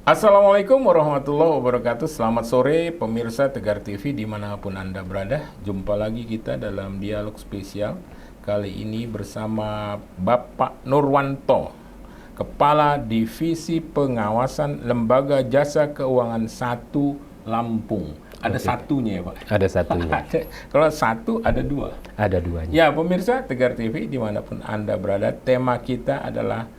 Assalamualaikum warahmatullahi wabarakatuh. Selamat sore pemirsa Tegar TV dimanapun Anda berada. Jumpa lagi kita dalam dialog spesial. Kali ini bersama Bapak Nurwanto, Kepala Divisi Pengawasan Lembaga Jasa Keuangan 1 Lampung. Ada satunya ya Pak? Ada satunya. Kalau satu ada dua? Ada duanya. Ya pemirsa Tegar TV dimanapun Anda berada, tema kita adalah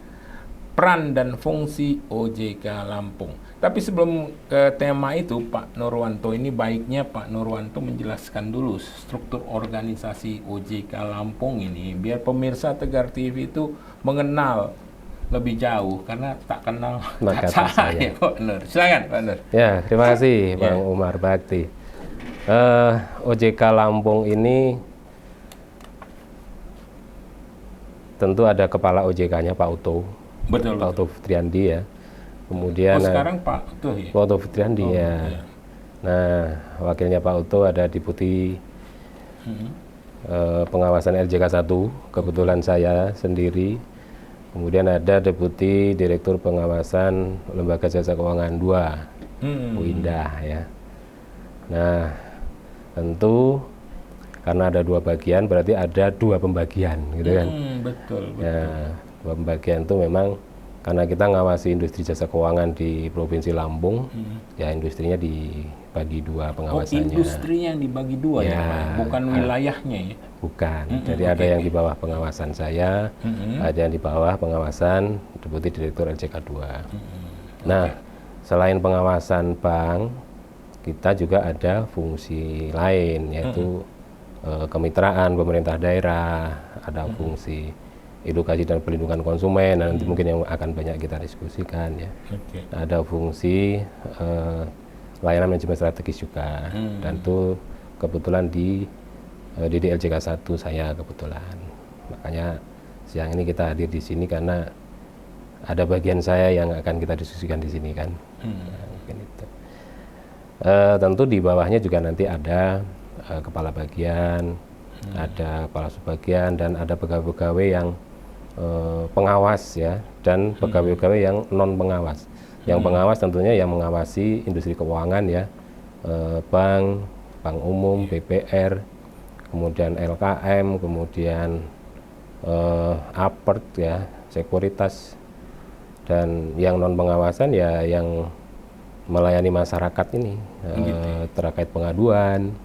peran dan fungsi OJK Lampung. Tapi sebelum ke tema itu, Pak Nurwanto, ini baiknya Pak Nurwanto menjelaskan dulu struktur organisasi OJK Lampung ini, biar pemirsa Tegar TV itu mengenal lebih jauh, karena tak kenal Maka tak saya. Pak Nur. Silakan Pak Nur. Ya, terima kasih Bang Umar Bakti. OJK Lampung ini tentu ada kepala OJK-nya Pak Uto. Betul. Pak Uto Fitriandi ya. Kemudian sekarang Pak Uto ya? Pak Uto Fitriandi ya. Iya. Nah, wakilnya Pak Uto ada Deputi Pengawasan RJK 1, kebetulan saya sendiri. Kemudian ada Deputi Direktur Pengawasan Lembaga Jasa Keuangan 2, Bu Indah ya. Nah, tentu karena ada dua bagian, berarti ada dua pembagian, gitu kan? Betul. Ya, dua pembagian itu memang karena kita ngawasi industri jasa keuangan di Provinsi Lampung, ya industrinya dibagi dua pengawasannya. Industrinya yang dibagi dua ya, Pak? Bukan wilayahnya ya? Bukan, jadi ada yang di bawah pengawasan saya, ada yang di bawah pengawasan Deputi Direktur RJK 2. Nah, selain pengawasan bank, kita juga ada fungsi lain, yaitu kemitraan pemerintah daerah, ada fungsi edukasi dan perlindungan konsumen, nanti mungkin yang akan banyak kita diskusikan ya. Ada fungsi layanan manajemen strategis juga, dan itu kebetulan di DDLJK 1 saya kebetulan. Makanya siang ini kita hadir di sini karena ada bagian saya yang akan kita diskusikan di sini kan. Nah, mungkin itu. Tentu di bawahnya juga nanti ada kepala bagian, ada kepala subbagian, dan ada pegawai-pegawai yang pengawas ya, dan pegawai-pegawai yang non pengawas. Yang pengawas tentunya yang mengawasi industri keuangan ya, bank umum, BPR, kemudian LKM, kemudian apert ya, sekuritas, dan yang non pengawasan ya yang melayani masyarakat ini, terkait pengaduan,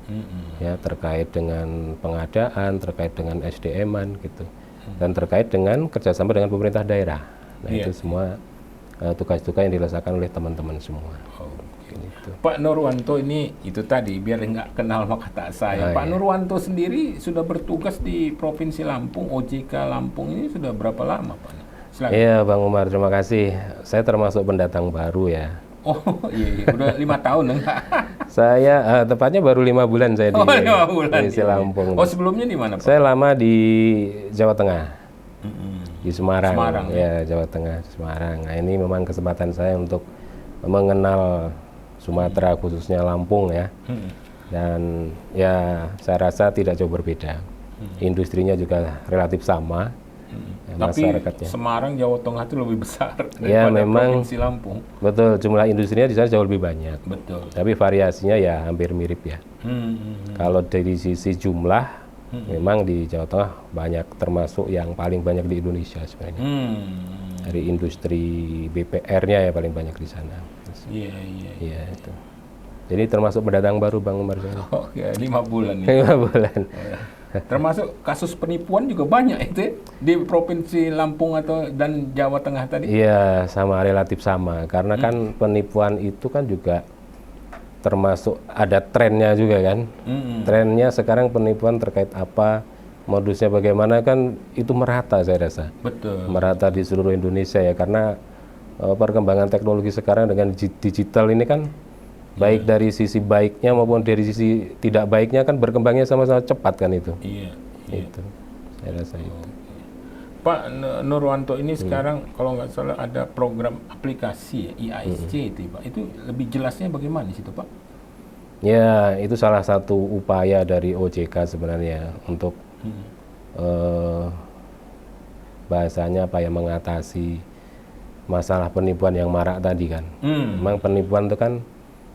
ya terkait dengan pengadaan, terkait dengan SDM-an gitu, dan terkait dengan kerjasama dengan pemerintah daerah. Nah itu semua tugas-tugas yang dilaksanakan oleh teman-teman semua. Gitu. Pak Nurwanto ini itu tadi biar nggak kenal maka tak saya. Pak Nurwanto sendiri sudah bertugas di Provinsi Lampung, OJK Lampung ini sudah berapa lama Pak? Silakan. Iya Bang Umar, terima kasih. Saya termasuk pendatang baru ya. Oh iya, udah 5 tahun enggak? Saya tepatnya baru 5 bulan saya di Provinsi Lampung. Oh sebelumnya di mana Pak? Saya lama di Jawa Tengah, di Semarang ya, Jawa Tengah, Semarang. Nah ini memang kesempatan saya untuk mengenal Sumatera, khususnya Lampung ya. Dan ya saya rasa tidak jauh berbeda. Industrinya juga relatif sama. Tapi Semarang, Jawa Tengah itu lebih besar ya, daripada memang, Provinsi Lampung. Betul, jumlah industrinya di sana jauh lebih banyak. Betul. Tapi variasinya ya hampir mirip ya. Kalau dari sisi jumlah, memang di Jawa Tengah banyak, termasuk yang paling banyak di Indonesia sebenarnya. Dari industri BPR-nya ya paling banyak di sana. Iya itu. Jadi termasuk pendatang baru Bang Umar. Oke, 5 bulan ya. 5 bulan. Termasuk kasus penipuan juga banyak itu di Provinsi Lampung dan Jawa Tengah tadi? Iya, sama, relatif sama. Karena kan penipuan itu kan juga termasuk ada trennya juga kan. Trennya sekarang penipuan terkait apa, modusnya bagaimana kan itu merata saya rasa. Betul. Merata di seluruh Indonesia ya, karena perkembangan teknologi sekarang dengan digital ini kan baik dari sisi baiknya maupun dari sisi tidak baiknya kan berkembangnya sama-sama cepat kan itu. Iya. Itu saya rasa itu. Pak Nurwanto ini sekarang kalau nggak salah ada program aplikasi ya, IASC itu Pak. Itu lebih jelasnya bagaimana di situ Pak? Ya itu salah satu upaya dari OJK sebenarnya untuk bahasanya apa ya, mengatasi masalah penipuan yang marak tadi kan. Memang penipuan itu kan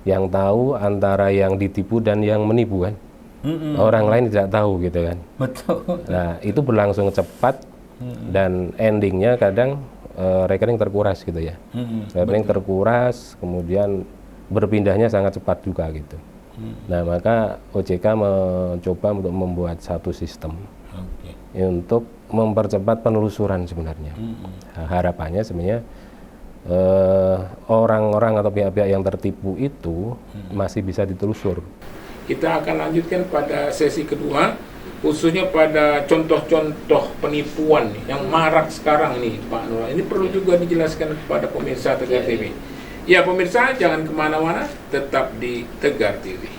yang tahu antara yang ditipu dan yang menipu kan. Orang lain tidak tahu gitu kan. Betul. Nah itu berlangsung cepat dan endingnya kadang rekening terkuras gitu ya. Rekening terkuras, kemudian berpindahnya sangat cepat juga gitu. Nah maka OJK mencoba untuk membuat satu sistem untuk mempercepat penelusuran sebenarnya. Harapannya sebenarnya orang-orang atau pihak-pihak yang tertipu itu masih bisa ditelusur. Kita akan lanjutkan pada sesi kedua, khususnya pada contoh-contoh penipuan yang marak sekarang nih Pak Nur. Ini perlu juga dijelaskan kepada pemirsa Tegar TV. Ya pemirsa, jangan kemana-mana, tetap di Tegar TV.